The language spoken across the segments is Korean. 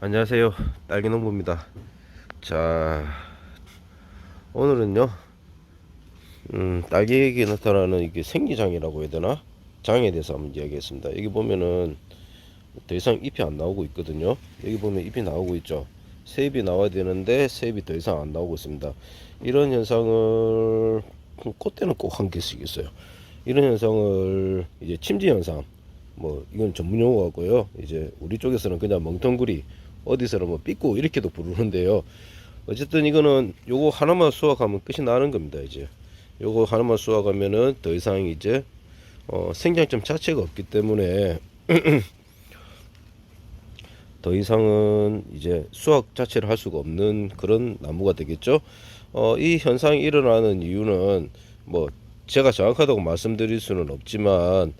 안녕하세요. 딸기농부입니다. 자, 오늘은요, 딸기에게 나타나는 이게 생리장애라고 해야 되나? 장애에 대해서 한번 이야기했습니다. 여기 보면은 더 이상 잎이 안 나오고 있거든요. 여기 보면 잎이 나오고 있죠. 새 잎이 나와야 되는데 새 잎이 더 이상 안 나오고 있습니다. 이런 현상을 꽃대는 꼭 한 개씩 있어요. 이런 현상을 이제 침지 현상, 뭐 이건 전문 용어 같고요. 이제 우리 쪽에서는 그냥 멍텅구리, 어디서는 뭐 삐꾸 이렇게도 부르는데요. 어쨌든 이거는 요거 하나만 수확하면 끝이 나는 겁니다. 이제 요거 하나만 수확하면은 더 이상 이제 생장점 자체가 없기 때문에 더 이상은 이제 수확 자체를 할 수가 없는 그런 나무가 되겠죠. 이 현상이 일어나는 이유는 뭐 제가 정확하다고 말씀드릴 수는 없지만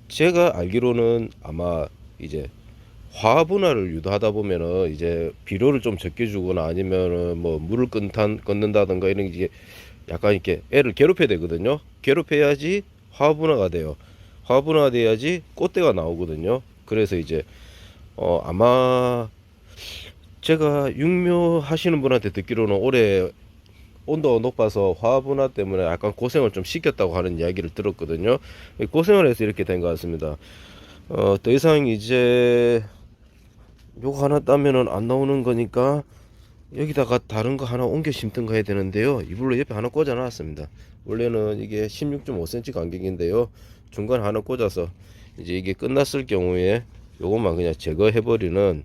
제가 알기로는 아마 이제 화분화를 유도하다 보면은 이제 비료를 좀 적게 주거나 아니면은 뭐 물을 끊는다든가 이런 게 약간 이렇게 애를 괴롭혀야 되거든요. 괴롭혀야지 화분화가 돼요. 화분화가 돼야지 꽃대가 나오거든요. 그래서 이제 아마 제가 육묘 하시는 분한테 듣기로는 올해 온도가 높아서 화분화 때문에 약간 고생을 좀 시켰다고 하는 이야기를 들었거든요. 고생을 해서 이렇게 된 것 같습니다. 더 이상 이제 요거 하나 따면은 안 나오는 거니까 여기다가 다른 거 하나 옮겨 심든가 해야 되는데요. 이불로 옆에 하나 꽂아 놨습니다. 원래는 이게 16.5cm 간격인데요. 중간 하나 꽂아서 이제 이게 끝났을 경우에 요것만 그냥 제거해 버리는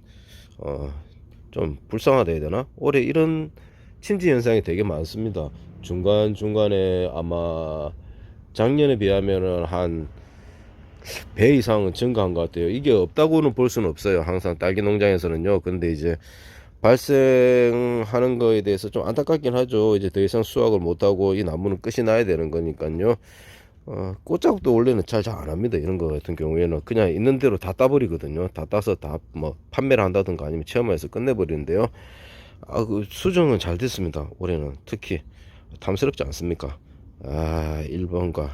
좀 불쌍하다 해야 되나? 올해 이런 침지 현상이 되게 많습니다. 중간중간에 아마 작년에 비하면은 한 배 이상은 증가한 것 같아요. 이게 없다고는 볼 수는 없어요. 항상 딸기 농장에서는요. 근데 이제 발생하는 거에 대해서 좀 안타깝긴 하죠. 이제 더 이상 수확을 못하고 이 나무는 끝이 나야 되는 거니까요. 꽃작업도 원래는 잘 안 합니다. 이런 거 같은 경우에는 그냥 있는 대로 다 따버리거든요. 다 따서 다 뭐 판매를 한다든가 아니면 체험해서 끝내버리는데요. 그 수정은 잘 됐습니다. 올해는 특히 탐스럽지 않습니까? 1번과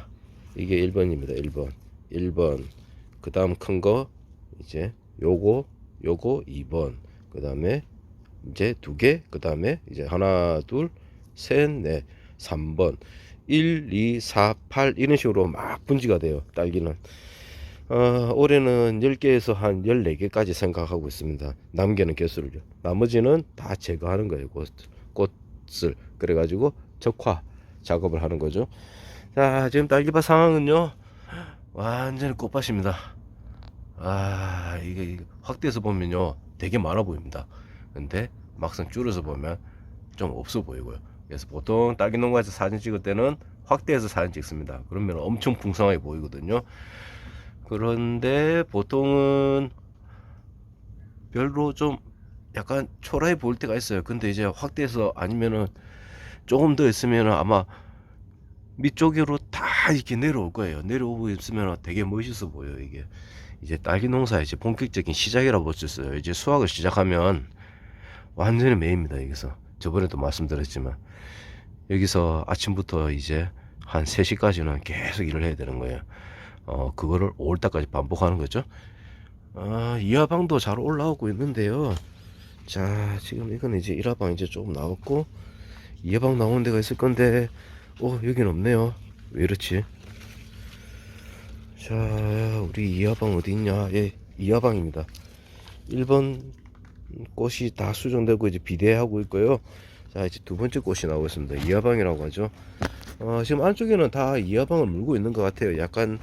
이게 1번입니다. 1번 1번 그 다음 큰 거 이제 요거 2번 그 다음에 이제 두 개 그 다음에 이제 하나 둘 셋 넷 3번 1 2 4 8 이런 식으로 막 분지가 돼요. 딸기는 올해는 10개에서 한 14개까지 생각하고 있습니다. 남개는 개수를요. 나머지는 다 제거하는 거예요. 꽃을 그래가지고 적화 작업을 하는 거죠. 자, 지금 딸기밭 상황은요 완전히 꽃밭입니다. 이게 확대해서 보면요 되게 많아 보입니다. 근데 막상 줄여서 보면 좀 없어 보이고요. 그래서 보통 딸기 농가에서 사진 찍을 때는 확대해서 사진 찍습니다. 그러면 엄청 풍성하게 보이거든요. 그런데 보통은 별로 좀 약간 초라해 보일 때가 있어요. 근데 이제 확대해서 아니면은 조금 더 있으면은 아마 밑쪽으로 다 이렇게 내려올 거예요. 내려오고 있으면 되게 멋있어 보여요. 이게 이제 딸기 농사 이제 본격적인 시작이라고 볼 수 있어요. 이제 수확을 시작하면 완전히 매입니다. 여기서 저번에도 말씀드렸지만 여기서 아침부터 이제 한 3시까지는 계속 일을 해야 되는 거예요. 그거를 5월달까지 반복하는 거죠. 이하방도 잘 올라오고 있는데요. 자, 지금 이건 이제 1하방 이제 조금 나왔고 2하방 나오는 데가 있을 건데 여긴 없네요. 왜 이렇지? 자, 우리 2하방 어디 있냐? 예, 2하방입니다. 1번 꽃이 다 수정되고 이제 비대하고 있고요. 자, 이제 두 번째 꽃이 나오고 있습니다. 2하방이라고 하죠. 지금 안쪽에는 다 2하방을 물고 있는 것 같아요. 약간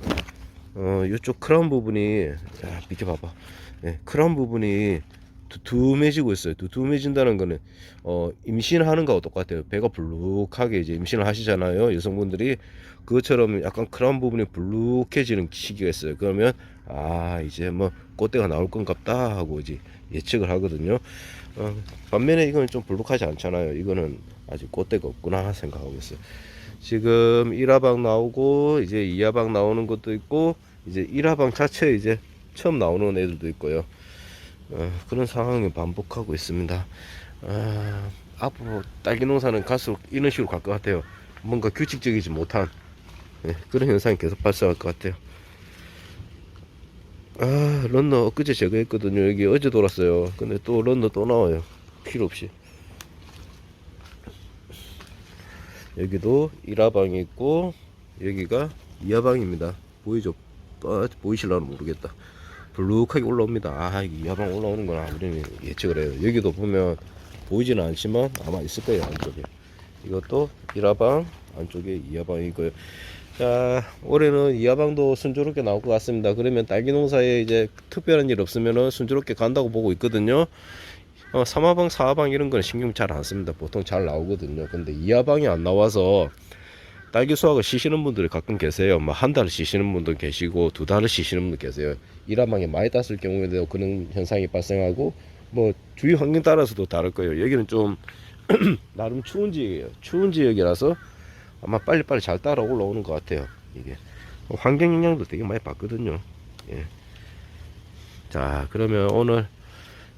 이쪽 크라운 부분이 자, 비켜봐봐. 네, 크라운 부분이 두툼해지고 있어요. 두툼해진다는 거는 임신하는 거하고 똑같아요. 배가 불룩하게 이제 임신을 하시잖아요. 여성분들이 그것처럼 약간 크라운 부분이 불룩해지는 시기가 있어요. 그러면 이제 뭐 꽃대가 나올 건 같다 하고 이제 예측을 하거든요. 반면에 이거는 좀 불룩하지 않잖아요. 이거는 아직 꽃대가 없구나 생각하고 있어요. 지금 1하방 나오고 이제 2하방 나오는 것도 있고 이제 1하방 자체 이제 처음 나오는 애들도 있고요. 그런 상황을 반복하고 있습니다. 앞으로 딸기 농사는 갈수록 이런 식으로 갈 것 같아요. 뭔가 규칙적이지 못한 그런 현상이 계속 발생할 것 같아요. 아, 런너 엊그제 제거했거든요. 여기 어제 돌았어요. 근데 또 런너 또 나와요. 필요 없이. 여기도 1화방이 있고 여기가 2화방입니다. 보이죠? 보이실라는 모르겠다. 블룩하게 올라옵니다. 아, 이게 2화방 올라오는 건 아무리 예측을 해요. 여기도 보면 보이지는 않지만 아마 있을 거예요, 안쪽에. 이것도 1화방, 안쪽에 2화방이고요. 자, 올해는 2화방도 순조롭게 나올 것 같습니다. 그러면 딸기 농사에 이제 특별한 일 없으면은 순조롭게 간다고 보고 있거든요. 3화방, 4화방 이런 거는 신경 잘 안 씁니다. 보통 잘 나오거든요. 근데 2화방이 안 나와서 딸기 수확을 쉬시는 분들이 가끔 계세요. 뭐 한 달을 쉬시는 분도 계시고 두 달을 쉬시는 분도 계세요. 1화방에 많이 땄을 경우에도 그런 현상이 발생하고 뭐 주위 환경 따라서도 다를 거예요. 여기는 좀 나름 추운 지역이에요. 추운 지역이라서 아마 빨리빨리 잘 따라 올라오는 것 같아요. 이게 환경 영향도 되게 많이 받거든요. 예. 자, 그러면 오늘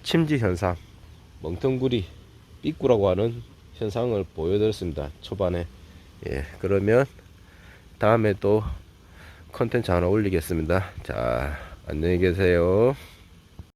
침지 현상, 멍텅구리 삐꾸라고 하는 현상을 보여드렸습니다. 초반에. 예, 그러면 다음에 또 컨텐츠 하나 올리겠습니다. 자, 안녕히 계세요.